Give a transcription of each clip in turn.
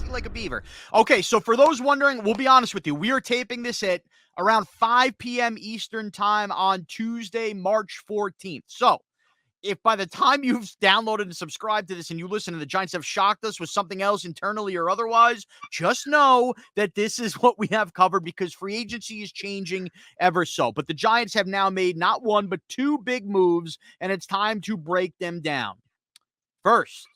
squeaky like a beaver. Okay, so for those wondering, we'll be honest with you. We are taping this at around 5 p.m. Eastern time on Tuesday, March 14th. So if by the time you've downloaded and subscribed to this and you listen to the Giants have shocked us with something else internally or otherwise, just know that this is what we have covered because free agency is changing ever so. But the Giants have now made not one, but two big moves, and it's time to break them down. First,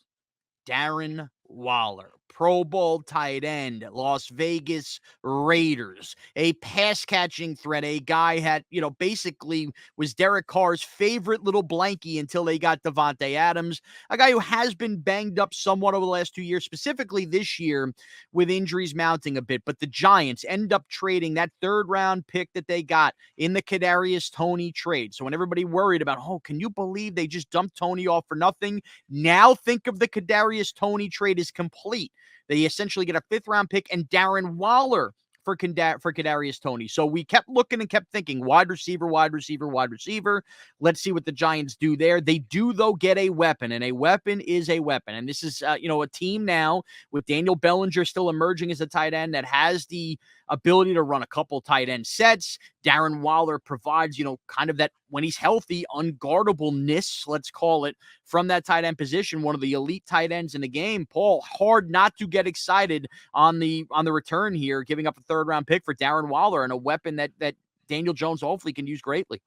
Darren Waller, Pro Bowl tight end, Las Vegas Raiders, a pass catching threat. A guy had, basically was Derek Carr's favorite little blankie until they got Devontae Adams, a guy who has been banged up somewhat over the last 2 years, specifically this year with injuries mounting a bit. But the Giants end up trading that third round pick that they got in the Kadarius Toney trade. So when everybody worried about, can you believe they just dumped Toney off for nothing? Now think of the Kadarius Toney trade is complete. They essentially get a 5th round pick and Darren Waller for Kadarius Toney. So we kept looking and kept thinking wide receiver. Let's see what the Giants do there. They do, though, get a weapon, and a weapon is a weapon. And this is, a team now with Daniel Bellinger still emerging as a tight end that has the ability to run a couple tight end sets. Darren Waller provides, kind of that, when he's healthy, unguardableness, let's call it, from that tight end position, one of the elite tight ends in the game. Paul, hard not to get excited on the return here, giving up a 3rd round pick for Darren Waller and a weapon that Daniel Jones hopefully can use greatly.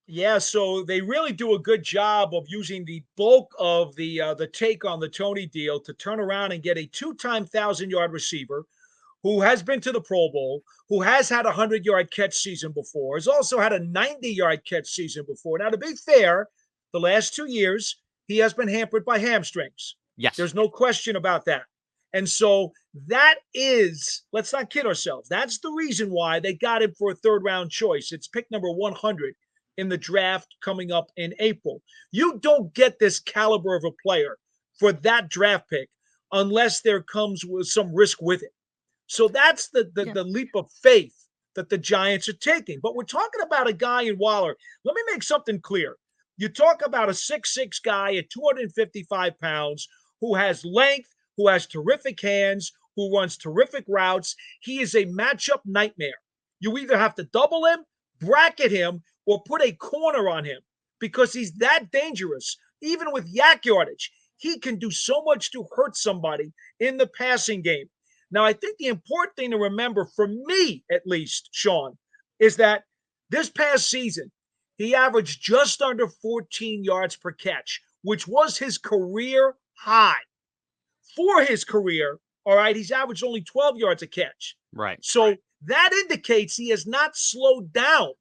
Yeah, so they really do a good job of using the bulk of the take on the Toney deal to turn around and get a 2-time 1,000-yard receiver who has been to the Pro Bowl, who has had a 100-yard catch season before, has also had a 90-yard catch season before. Now, to be fair, the last 2 years, he has been hampered by hamstrings. Yes. There's no question about that. And so that is, let's not kid ourselves, that's the reason why they got him for a 3rd-round choice. It's pick number 100 in the draft coming up in April. You don't get this caliber of a player for that draft pick unless there comes with some risk with it. So that's the leap of faith that the Giants are taking. But we're talking about a guy in Waller. Let me make something clear. You talk about a 6'6" guy at 255 pounds who has length, who has terrific hands, who runs terrific routes. He is a matchup nightmare. You either have to double him, bracket him, or put a corner on him because he's that dangerous. Even with yak yardage, he can do so much to hurt somebody in the passing game. Now, I think the important thing to remember, for me at least, Shaun, is that this past season, he averaged just under 14 yards per catch, which was his career high. For his career, all right, he's averaged only 12 yards a catch. Right. So that indicates he has not slowed down.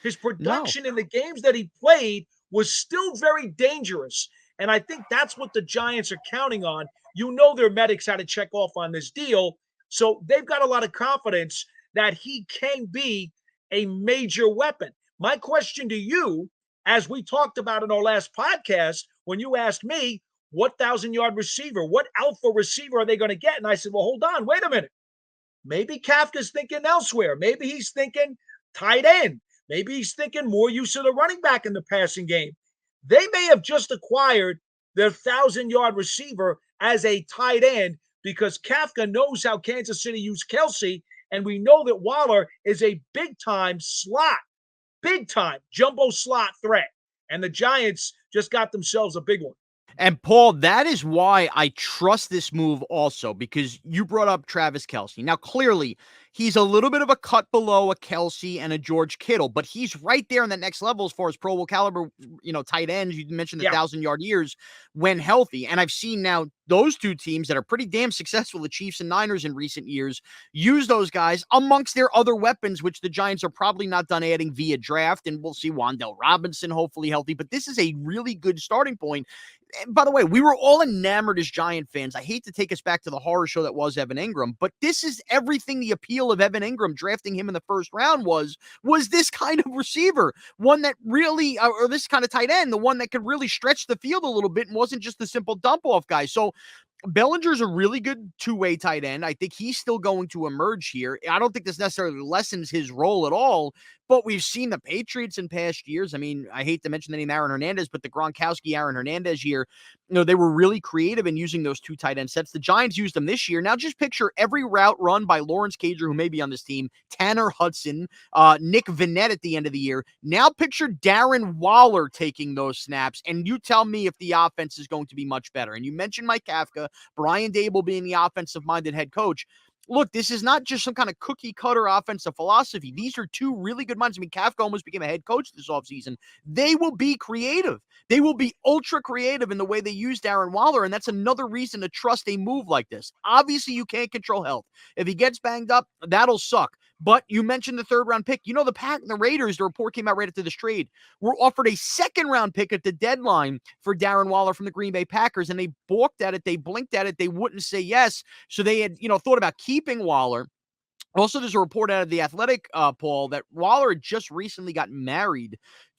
His production in the games that he played was still very dangerous. And I think that's what the Giants are counting on. You know their medics had to check off on this deal. So they've got a lot of confidence that he can be a major weapon. My question to you, as we talked about in our last podcast, when you asked me, what 1,000-yard receiver, what alpha receiver are they going to get? And I said, well, hold on, wait a minute. Maybe Kafka's thinking elsewhere. Maybe he's thinking tight end. Maybe he's thinking more use of the running back in the passing game. They may have just acquired their 1,000-yard receiver as a tight end because Kafka knows how Kansas City used Kelsey, and we know that Waller is a big-time slot, big-time jumbo slot threat. And the Giants just got themselves a big one. And Paul, that is why I trust this move also, because you brought up Travis Kelce. Now, clearly, he's a little bit of a cut below a Kelce and a George Kittle, but he's right there in that next level as far as Pro Bowl caliber, tight ends. You mentioned the 1,000-yard years when healthy. And I've seen now those two teams that are pretty damn successful, the Chiefs and Niners in recent years, use those guys amongst their other weapons, which the Giants are probably not done adding via draft. And we'll see Wan'Dale Robinson hopefully healthy. But this is a really good starting point. And by the way, we were all enamored as Giant fans. I hate to take us back to the horror show that was Evan Ingram, but this is everything the appeal of Evan Ingram drafting him in the 1st round was this kind of receiver, one that really, or this kind of tight end, the one that could really stretch the field a little bit and wasn't just the simple dump off guy. So Bellinger's a really good two-way tight end. I think he's still going to emerge here. I don't think this necessarily lessens his role at all, but we've seen the Patriots in past years. I mean, I hate to mention the name Aaron Hernandez, but the Gronkowski-Aaron Hernandez year, they were really creative in using those two tight end sets. The Giants used them this year. Now just picture every route run by Lawrence Cager, who may be on this team, Tanner Hudson, Nick Vannett at the end of the year. Now picture Darren Waller taking those snaps, and you tell me if the offense is going to be much better. And you mentioned Mike Kafka, Brian Dable being the offensive-minded head coach. Look, this is not just some kind of cookie-cutter offensive philosophy. These are two really good minds. I mean, Kafka almost became a head coach this offseason. They will be creative. They will be ultra creative in the way they use Darren Waller, and that's another reason to trust a move like this. Obviously, you can't control health. If he gets banged up, that'll suck. But you mentioned the third-round pick. The Raiders, the report came out right after this trade, were offered a second-round pick at the deadline for Darren Waller from the Green Bay Packers, and they balked at it. They blinked at it. They wouldn't say yes. So they had, thought about keeping Waller. Also, there's a report out of The Athletic, Paul, that Waller had just recently gotten married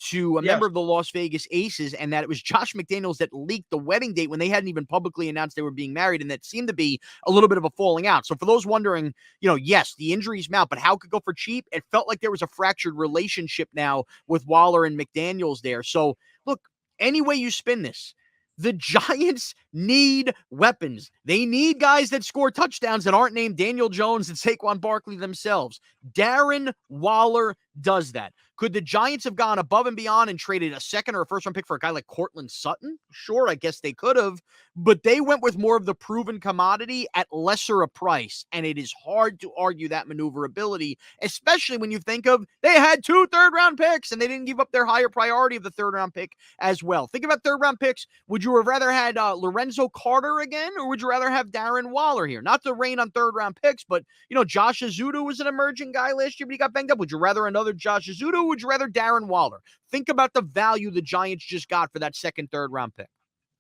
to a member of the Las Vegas Aces, and that it was Josh McDaniels that leaked the wedding date when they hadn't even publicly announced they were being married, and that seemed to be a little bit of a falling out. So for those wondering, yes, the injuries mount, but how could go for cheap? It felt like there was a fractured relationship now with Waller and McDaniels there. So look, any way you spin this, the Giants need weapons. They need guys that score touchdowns that aren't named Daniel Jones and Saquon Barkley themselves. Darren Waller does that. Could the Giants have gone above and beyond and traded a second or a first-round pick for a guy like Cortland Sutton? Sure, I guess they could have, but they went with more of the proven commodity at lesser a price, and it is hard to argue that maneuverability, especially when you think of they had 2 third-round picks, and they didn't give up their higher priority of the third-round pick as well. Think about third-round picks. Would you have rather had Lorenzo Carter again, or would you rather have Darren Waller here? Not to rain on third-round picks, but, Josh Azudu was an emerging guy last year, but he got banged up. Would you rather another Josh Azudu? Would you rather Darren Waller? Think about the value the Giants just got for that second, third-round pick.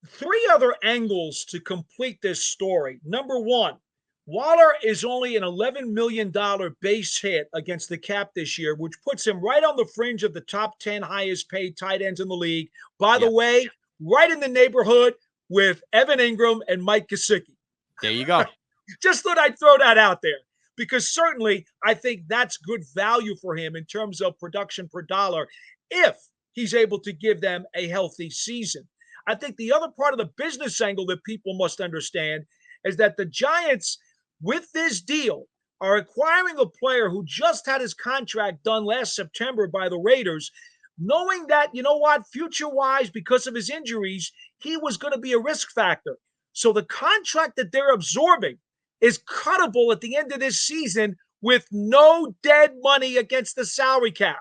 3 other angles to complete this story. Number one, Waller is only an $11 million base hit against the cap this year, which puts him right on the fringe of the top 10 highest paid tight ends in the league. By the way, right in the neighborhood with Evan Ingram and Mike Gesicki. There you go. Just thought I'd throw that out there, because certainly I think that's good value for him in terms of production per dollar if he's able to give them a healthy season. I think the other part of the business angle that people must understand is that the Giants, with this deal, are acquiring a player who just had his contract done last September by the Raiders, knowing that, future-wise, because of his injuries, he was going to be a risk factor. So the contract that they're absorbing is cuttable at the end of this season with no dead money against the salary cap.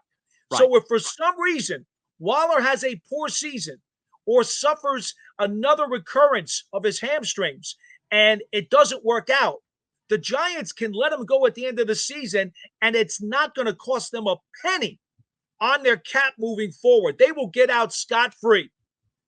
Right. So if for some reason Waller has a poor season or suffers another recurrence of his hamstrings and it doesn't work out, the Giants can let him go at the end of the season, and it's not going to cost them a penny on their cap moving forward. They will get out scot-free.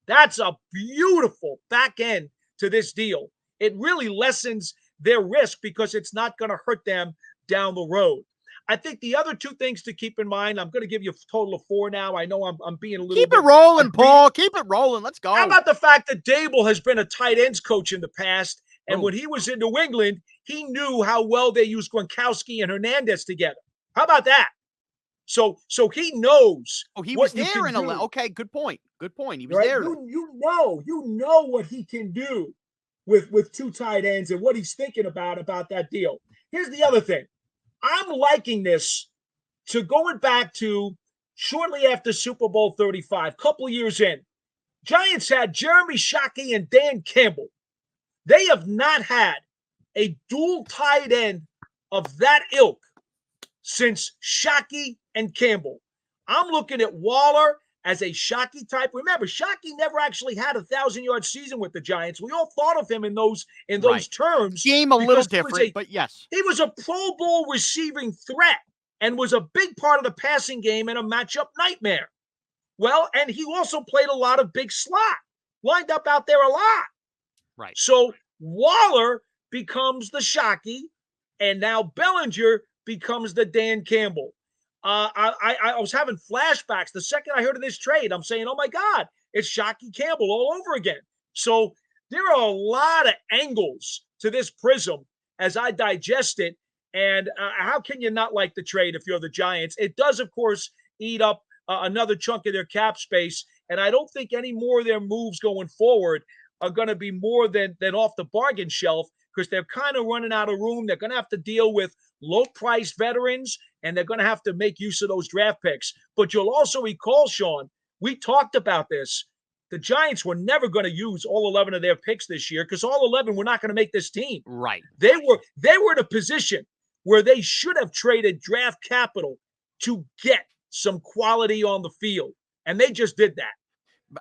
That's a beautiful back end to this deal. It really lessens their risk because it's not going to hurt them down the road. I think the other 2 things to keep in mind, I'm going to give you a total of 4 now. I know I'm being a little Keep it rolling, Paul. Keep it rolling. Let's go. How about the fact that Dable has been a tight ends coach in the past, and when he was in New England, he knew how well they used Gronkowski and Hernandez together. How about that? So he knows. Oh, he was there in a. Okay, good point. Good point. He was there. You know what he can do with 2 tight ends and what he's thinking about that deal. Here's the other thing. I'm liking this to going back to shortly after Super Bowl 35, couple years in. Giants had Jeremy Shockey and Dan Campbell. They have not had a dual tight end of that ilk since Shockey and Campbell. I'm looking at Waller as a Shockey type. Remember, Shockey never actually had a 1,000-yard season with the Giants. We all thought of him in those terms. Game a little different, but yes. He was a Pro Bowl receiving threat and was a big part of the passing game and a matchup nightmare. Well, and he also played a lot of big slot, lined up out there a lot. Right. So Waller becomes the Shockey, and now Bellinger becomes the Dan Campbell. I was having flashbacks the second I heard of this trade. I'm saying, oh my God, it's Shockey Campbell all over again. So there are a lot of angles to this prism as I digest it. And how can you not like the trade if you're the Giants? It does, of course, eat up another chunk of their cap space. And I don't think any more of their moves going forward are going to be more than off the bargain shelf because they're kind of running out of room. They're going to have to deal with low-priced veterans, and they're going to have to make use of those draft picks. But you'll also recall, Shaun, we talked about this. The Giants were never going to use all 11 of their picks this year because all 11 were not going to make this team. Right. They were in a position where they should have traded draft capital to get some quality on the field, and they just did that.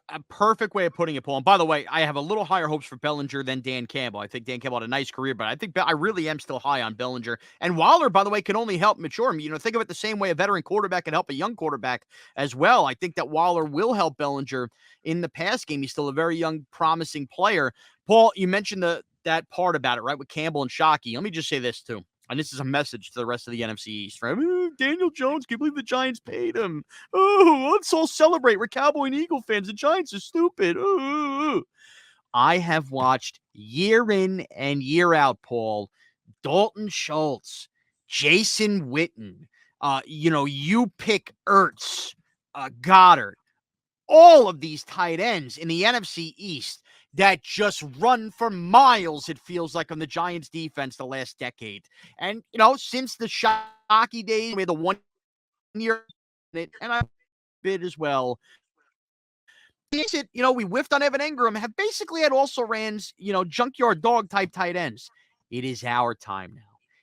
A perfect way of putting it, Paul. And by the way, I have a little higher hopes for Bellinger than Dan Campbell. I think Dan Campbell had a nice career, but I really am still high on Bellinger. And Waller, by the way, can only help mature him. Think of it the same way a veteran quarterback can help a young quarterback as well. I think that Waller will help Bellinger in the pass game. He's still a very young, promising player. Paul, you mentioned that part about it, right, with Campbell and Shockey. Let me just say this, too. And this is a message to the rest of the NFC East, right? Daniel Jones, can't believe the Giants paid him. Oh, let's all celebrate. We're Cowboy and Eagle fans. The Giants are stupid. Oh. I have watched year in and year out, Paul, Dalton Schultz, Jason Witten, you pick Ertz, Goddard, all of these tight ends in the NFC East that just run for miles, it feels like, on the Giants defense the last decade. And, since the Shockey days, we had the 1 year, and I bid as well. We whiffed on Evan Engram, have basically had also Rans, junkyard dog type tight ends. It is our time now.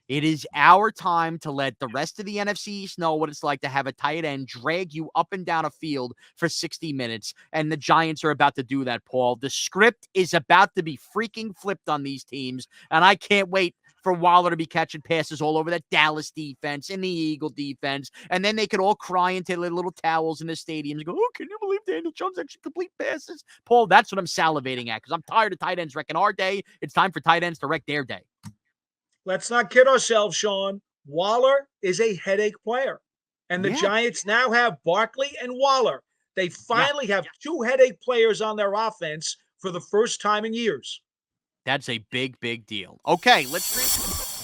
It is our time to let the rest of the NFC East know what it's like to have a tight end drag you up and down a field for 60 minutes. And the Giants are about to do that, Paul. The script is about to be freaking flipped on these teams. And I can't wait for Waller to be catching passes all over that Dallas defense and the Eagle defense. And then they could all cry into their little towels in the stadiums and go, oh, can you believe Daniel Jones actually complete passes? Paul, that's what I'm salivating at because I'm tired of tight ends wrecking our day. It's time for tight ends to wreck their day. Let's not kid ourselves, Shaun. Waller is a headache player. And the Giants now have Barkley and Waller. They finally have two headache players on their offense for the first time in years. That's a big, big deal. Okay, let's